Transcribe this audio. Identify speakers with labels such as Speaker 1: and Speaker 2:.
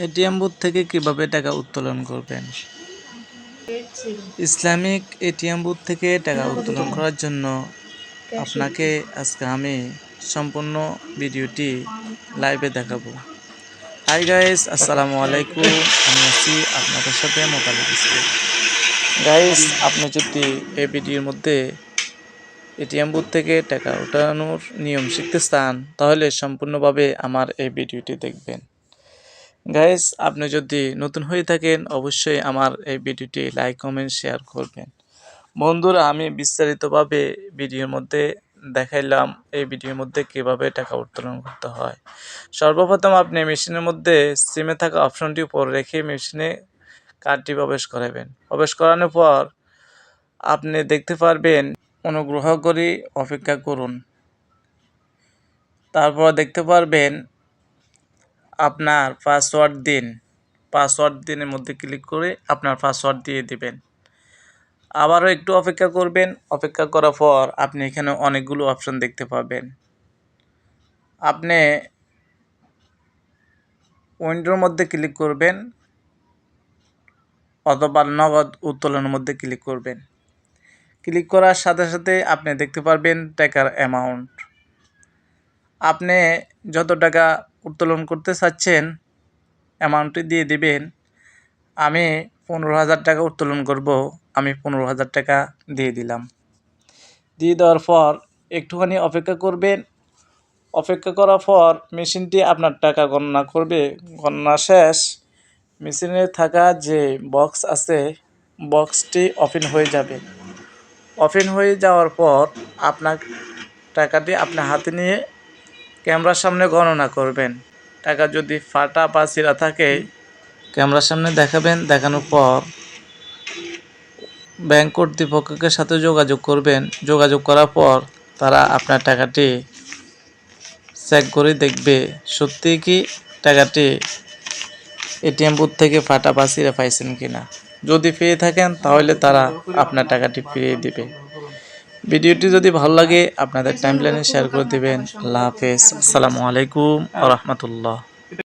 Speaker 1: ATM booth থেকে কিভাবে টাকা উত্তোলন করবেন? ইসলামিক এটিএম বুথ থেকে টাকা উত্তোলন করার জন্য আপনাকে আজকে আমি সম্পূর্ণ ভিডিওটি লাইভে দেখাবো। হাই গাইস, আসসালামু আলাইকুম। আমি আছি আপনাদের সাথে মোতালেব ইসলাম। গাইস, আপনি যদি এই ভিডিওর মধ্যে এটিএম বুথ থেকে টাকা ওঠানোর নিয়ম শিখতে চান তাহলে সম্পূর্ণভাবে আমার এই ভিডিওটি দেখবেন। গাইস, আপনি যদি নতুন হয়ে থাকেন অবশ্যই আমার এই ভিডিওটি লাইক কমেন্ট শেয়ার করবেন। বন্ধুরা, আমি বিস্তারিতভাবে ভিডিওর মধ্যে দেখাইলাম এই ভিডিওর মধ্যে কিভাবে টাকা উত্তোলন করতে হয়। সর্বপ্রথম আপনি মেশিনের মধ্যে সিমে থাকা অপশনটি উপর রেখে মেশিনে কার্ডটি প্রবেশ করাবেন। প্রবেশ করানোর পর আপনি দেখতে পারবেন অনুগ্রহ করে অপেক্ষা করুন। তারপর দেখতে পারবেন আপনার পাসওয়ার্ড দিন। পাসওয়ার্ড দিনের মধ্যে ক্লিক করে আপনার পাসওয়ার্ড দিয়ে দিবেন। আবারও একটু অপেক্ষা করবেন। অপেক্ষা করার পর আপনি এখানে অনেকগুলো অপশন দেখতে পাবেন। আপনি উইন্ডোর মধ্যে ক্লিক করবেন অথবা নগদ উত্তোলনের মধ্যে ক্লিক করবেন। ক্লিক করার সাথে সাথে আপনি দেখতে পারবেন টাকার অ্যামাউন্ট। আপনি যত টাকা উত্তোলন করতে চাচ্ছেন অ্যামাউন্টটি দিয়ে দিবেন। আমি 15,000 টাকা উত্তোলন করব। আমি 15,000 টাকা দিয়ে দিলাম। দিয়ে দেওয়ার পর একটুখানি অপেক্ষা করবেন। অপেক্ষা করার পর মেশিনটি আপনার টাকা গণনা করবে। গণনা শেষ, মেশিনে থাকা যে বক্স আছে বক্সটি ওপেন হয়ে যাবে। ওপেন হয়ে যাওয়ার পর আপনার টাকাটি আপনার হাতে নিয়ে ক্যামেরার সামনে গণনা করবেন। টাকা যদি ফাটা বা ছিঁড়া থাকে ক্যামেরার সামনে দেখাবেন। দেখানোর পর ব্যাংক কর্তৃপক্ষের সাথে যোগাযোগ করবেন। যোগাযোগ করার পর তারা আপনার টাকাটি চেক করে দেখবে সত্যি কি টাকাটি এটিএম বুথ থেকে ফাটা বা ছিঁড়া পাইছেন কিনা। যদি পেয়ে থাকেন তাহলে তারা আপনার টাকাটি ফিরিয়ে দিবে। ভিডিওটি যদি ভালো লাগে আপনাদের টাইমলাইনে শেয়ার করে দিবেন। আল্লাহ হাফেজ। আসসালামু আলাইকুম ওয়া রাহমাতুল্লাহ।